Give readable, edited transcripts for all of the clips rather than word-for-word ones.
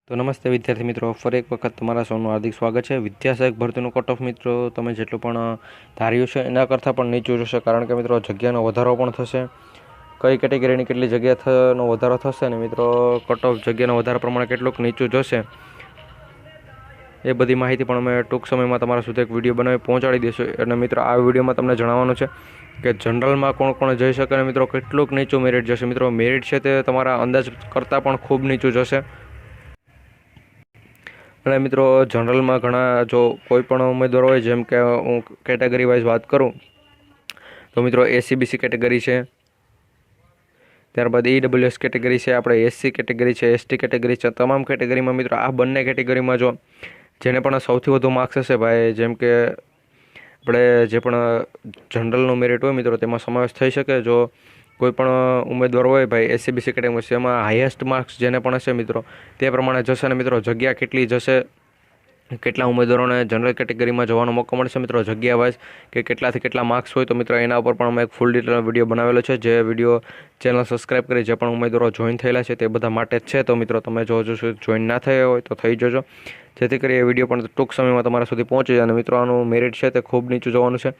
તો નમસ્તે વિદ્યાર્થી મિત્રો, ફરી એક વખત તમારા સૌનું હાર્દિક સ્વાગત છે. વિદ્યાસહાયક ભરતીનું કટ ઓફ મિત્રો તમે જેટલું પણ ધાર્યું છે એના કરતાં પણ નીચું જશે, કારણ કે મિત્રો જગ્યાનો વધારો પણ થશે. કઈ કેટેગરીની કેટલી જગ્યાનો વધારો થશે અને મિત્રો કટ ઓફ જગ્યાનો વધારા પ્રમાણે કેટલુંક નીચું જશે એ બધી માહિતી પણ અમે ટૂંક સમયમાં તમારા સુધી એક વિડીયો બનાવી પહોંચાડી દઈશું. અને મિત્રો આ વિડીયોમાં તમને જણાવવાનું છે કે જનરલમાં કોણ કોણ જઈ શકે અને મિત્રો કેટલુંક નીચું મેરિટ જશે. મિત્રો મેરિટ છે તે તમારા અંદાજ કરતાં પણ ખૂબ નીચું જશે. અને મિત્રો જનરલમાં ઘણા જો કોઈ પણ ઉમેદવાર હોય, જેમ કે હું કેટેગરી વાઇઝ વાત કરું તો મિત્રો એસસીબીસી કેટેગરી છે, ત્યારબાદ ઈડબ્લ્યુએસ કેટેગરી છે, આપણે એસસી કેટેગરી છે, એસટી કેટેગરી છે. તમામ કેટેગરીમાં મિત્રો આ બંને કેટેગરીમાં જો જેને પણ સૌથી વધુ માર્ક્સ હશે ભાઈ, જેમ કે આપણે જે પણ જનરલનું મેરિટ હોય મિત્રો તેમાં સમાવેશ થઈ શકે. જો કોઈ પણ ઉમેદવાર હોય ભાઈ એસસીબીસી કેટેગરી એમાં હાઈએસ્ટ માર્ક્સ જેને પણ હશે મિત્રો તે પ્રમાણે જશે. અને મિત્રો જગ્યા કેટલી જશે, કેટલા ઉમેદવારોને જનરલ કેટેગરીમાં જવાનો મોકો મળશે મિત્રો જગ્યા વાઇઝ, કે કેટલાથી કેટલા માર્ક્સ હોય, તો મિત્રો એના ઉપર પણ અમે એક ફૂલ ડિટેલ વિડીયો બનાવેલો છે. જે વિડીયો ચેનલ સબસ્ક્રાઈબ કરી જે પણ ઉમેદવારો જોઈન થયેલા છે તે બધા માટે જ છે. તો મિત્રો તમે જો જોઈન ના થયા હોય તો થઈ જજો, જેથી કરી એ વિડીયો પણ ટૂંક સમયમાં તમારા સુધી પહોંચી જાય. અને મિત્રો આનું મેરિટ છે તે ખૂબ નીચું જવાનું છે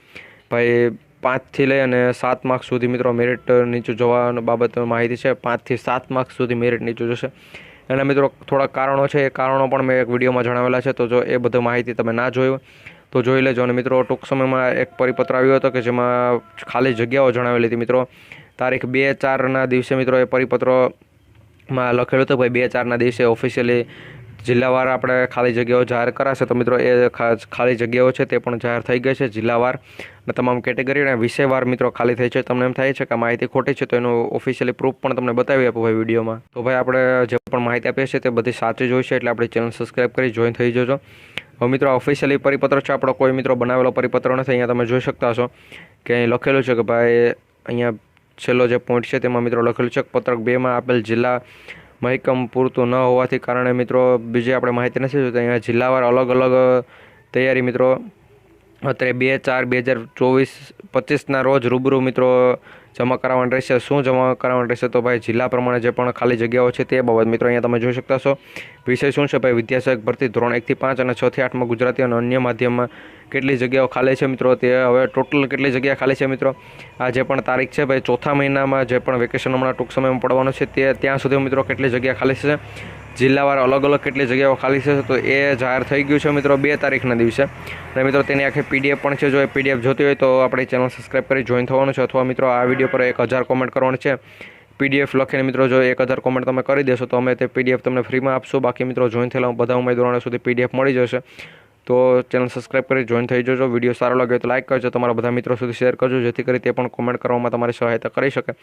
ભાઈ. 5થી લઈ અને 7 માર્ક્સ સુધી મિત્રો મેરિટ નીચું જવા બાબત માહિતી છે. 5થી 7 માર્ક્સ સુધી મેરિટ નીચું જશે. અને મિત્રો થોડા કારણો છે, એ કારણો પણ મેં એક વિડીયોમાં જણાવેલા છે. તો જો એ બધી માહિતી તમે ના જોઈ તો જોઈ લેજો. અને મિત્રો ટૂંક સમયમાં એક પરિપત્ર આવ્યો હતો કે જેમાં ખાલી જગ્યાઓ જણાવેલી હતી. મિત્રો તારીખ 2/4ના દિવસે મિત્રો એ પરિપત્રમાં લખેલું હતું ભાઈ 2/4ના દિવસે ઓફિશિયલી જિલ્લાવાર આપણે ખાલી જગ્યાઓ જાહેર કરાશે. તો મિત્રો એ ખાલી જગ્યાઓ છે તે પણ જાહેર થઈ ગઈ છે જિલ્લાવાર અને તમામ કેટેગરી અને વિષયવાર મિત્રો ખાલી થઈ છે. તમને એમ થાય છે કે માહિતી ખોટી છે તો એનું ઓફિશિયલી પ્રૂફ પણ તમને બતાવી આપું ભાઈ વિડીયોમાં. તો ભાઈ આપણે જે પણ માહિતી આપીએ છીએ તે બધી સાચી જ હોય છે, એટલે આપણી ચેનલ સબસ્ક્રાઈબ કરી જોઈન થઈ જજો. હવે મિત્રો ઓફિશિયલી પરિપત્ર છે, આપણો કોઈ મિત્રો બનાવેલો પરિપત્ર નથી. અહીંયા તમે જોઈ શકતા હશો કે અહીં લખેલું છે કે ભાઈ અહીંયા છેલ્લો જે પોઈન્ટ છે તેમાં મિત્રો લખેલું છે કે પત્રક 2માં આપેલ જિલ્લા મહેકમ પૂરતું ન હોવાથી કારણે મિત્રો બીજી આપણે માહિતી નથી જોઈતી. અહીંયા જિલ્લાવાર અલગ અલગ તૈયારી મિત્રો અત્યારે 2/4/2024ના રોજ રૂબરૂ મિત્રો જમા કરાવવાનું રહેશે. શું જમા કરાવવાનું રહેશે? તો ભાઈ જિલ્લા પ્રમાણે જે પણ ખાલી જગ્યાઓ છે તે બાબત મિત્રો અહીંયા તમે જોઈ શકતા છો. વિષય શું છે ભાઈ? વિદ્યાસહાયક ભરતી ધોરણ 1થી 5 અને 6થી 8માં ગુજરાતી અને અન્ય માધ્યમમાં કેટલી જગ્યાઓ ખાલી છે મિત્રો તે હવે ટોટલ કેટલી જગ્યા ખાલી છે મિત્રો આ જે પણ તારીખ છે ભાઈ, ચોથા મહિનામાં જે પણ વેકેશન હમણાં ટૂંક સમયમાં પડવાનું છે તે ત્યાં સુધી મિત્રો કેટલી જગ્યા ખાલી છે, જિલ્લાવાર અલગ અલગ કેટલી જગ્યાઓ ખાલી છે તો એ જાહેર થઈ ગયું છે મિત્રો 2 તારીખના દિવસે. અને મિત્રો તેની આખી પીડીએફ પણ છે. જો એ પીડીએફ જોતી હોય તો આપણી ચેનલ સબસ્ક્રાઈબ કરી જોઈન થવાનું છે, અથવા મિત્રો આ વિડીયો પર 1000 કોમેન્ટ કરવાની છે પીડીએફ લખીને. મિત્રો જો 1000 કોમેન્ટ તમે કરી દેશો તો અમે તે પીડીએફ તમને ફ્રીમાં આપશું. બાકી મિત્રો જોઈન થયેલા બધા ઉમેદવારોને સુધી પીડીએફ મળી જશે. તો ચેનલ સબસ્ક્રાઈબ કરી જોઈન થઈ જજો. વિડીયો સારો લાગે તો લાઈક કરજો, તમારા બધા મિત્રો સુધી શેર કરજો, જેથી કરી તે પણ કોમેન્ટ કરવામાં તમારી સહાયતા કરી શકે.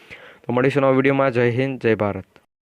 તો મળીશું નવા વિડીયોમાં. જય હિન્દ, જય ભારત.